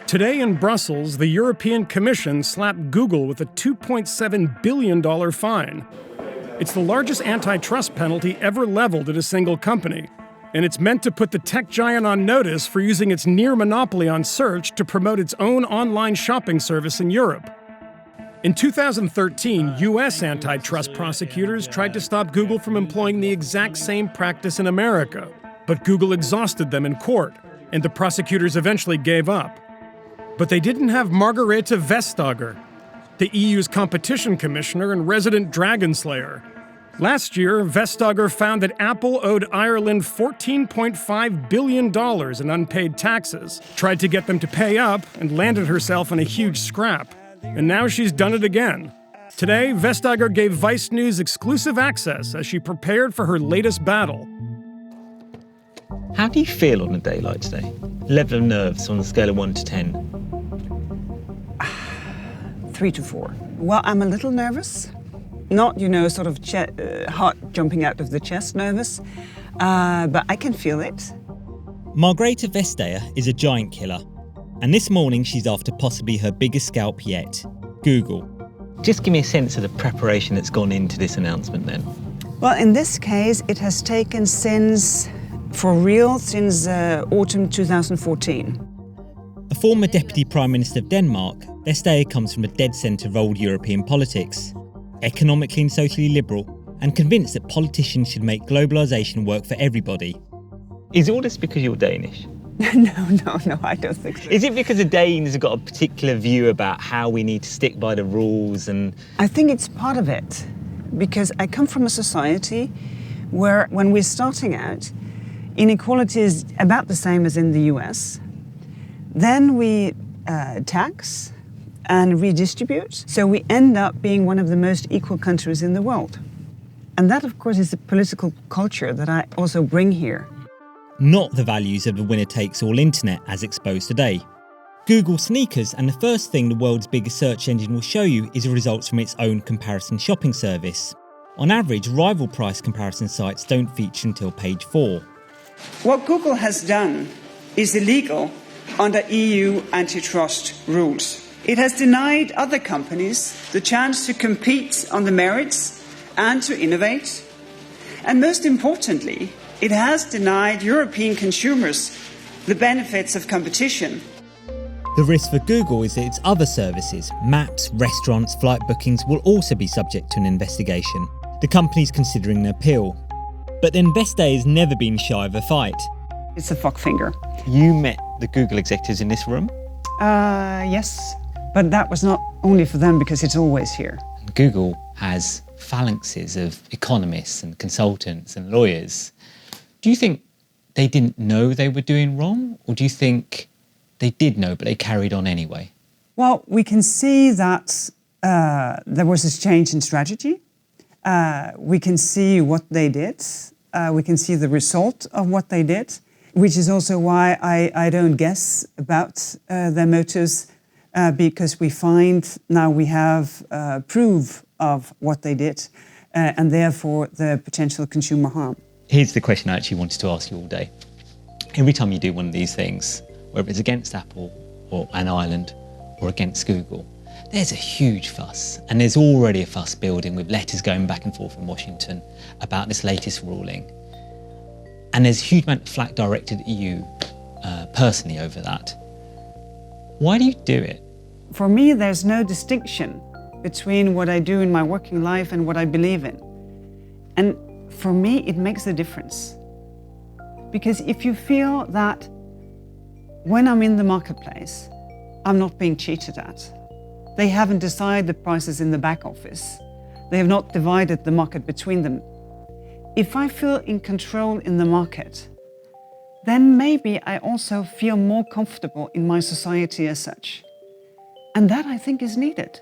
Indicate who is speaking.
Speaker 1: Today in Brussels, the European Commission slapped Google with a $2.7 billion fine. It's the largest antitrust penalty ever leveled at a single company, and it's meant to put the tech giant on notice for using its near monopoly on search to promote its own online shopping service in Europe. In 2013, U.S. antitrust prosecutors tried to stop Google from employing the exact same practice in America, but Google exhausted them in court, and the prosecutors eventually gave up. But they didn't have Margrethe Vestager, the EU's competition commissioner and resident dragon slayer. Last year, Vestager found that Apple owed Ireland $14.5 billion in unpaid taxes, tried to get them to pay up, and landed herself in a huge scrap. And now she's done it again. Today, Vestager gave Vice News exclusive access as she prepared for her latest battle.
Speaker 2: How do you feel on a day like today? Level of nerves on a scale of 1 to 10?
Speaker 3: 3 to 4. Well, I'm a little nervous. Not, sort of heart jumping out of the chest nervous, but I can feel it.
Speaker 2: Margrethe Vestager is a giant killer. And this morning she's after possibly her biggest scalp yet, Google. Just give me a sense of the preparation that's gone into this announcement then.
Speaker 3: Well, in this case, it has taken since autumn 2014.
Speaker 2: A former Deputy Prime Minister of Denmark, Vestager comes from a dead centre of old European politics, economically and socially liberal, and convinced that politicians should make globalisation work for everybody. Is all this because you're Danish?
Speaker 3: No, I don't think so.
Speaker 2: Is it because the Danes have got a particular view about how we need to stick by the rules and...
Speaker 3: I think it's part of it, because I come from a society where when we're starting out, inequality is about the same as in the US. Then we tax and redistribute, so we end up being one of the most equal countries in the world. And that, of course, is the political culture that I also bring here.
Speaker 2: Not the values of the winner-takes-all internet as exposed today. Google sneakers, and the first thing the world's biggest search engine will show you is the results from its own comparison shopping service. On average, rival price comparison sites don't feature until page 4.
Speaker 3: What Google has done is illegal under EU antitrust rules. It has denied other companies the chance to compete on the merits and to innovate. And most importantly, it has denied European consumers the benefits of competition.
Speaker 2: The risk for Google is that its other services, maps, restaurants, flight bookings, will also be subject to an investigation. The company's considering an appeal. But then Vestager has never been shy of a fight.
Speaker 3: It's a fuck finger.
Speaker 2: You met the Google executives in this room?
Speaker 3: Yes, but that was not only for them because it's always here.
Speaker 2: Google has phalanxes of economists and consultants and lawyers. Do you think they didn't know they were doing wrong? Or do you think they did know, but they carried on anyway?
Speaker 3: Well, we can see that there was this change in strategy. We can see what they did. We can see the result of what they did, which is also why I don't guess about their motives, because we find now we have proof of what they did, and therefore the potential consumer harm.
Speaker 2: Here's the question I actually wanted to ask you all day. Every time you do one of these things, whether it's against Apple or an island or against Google, there's a huge fuss, and there's already a fuss building with letters going back and forth in Washington about this latest ruling. And there's a huge amount of flack directed at you personally over that. Why do you do it?
Speaker 3: For me, there's no distinction between what I do in my working life and what I believe in. And for me, it makes a difference. Because if you feel that when I'm in the marketplace, I'm not being cheated at, they haven't decided the prices in the back office, they have not divided the market between them. If I feel in control in the market, then maybe I also feel more comfortable in my society as such. And that, I think, is needed.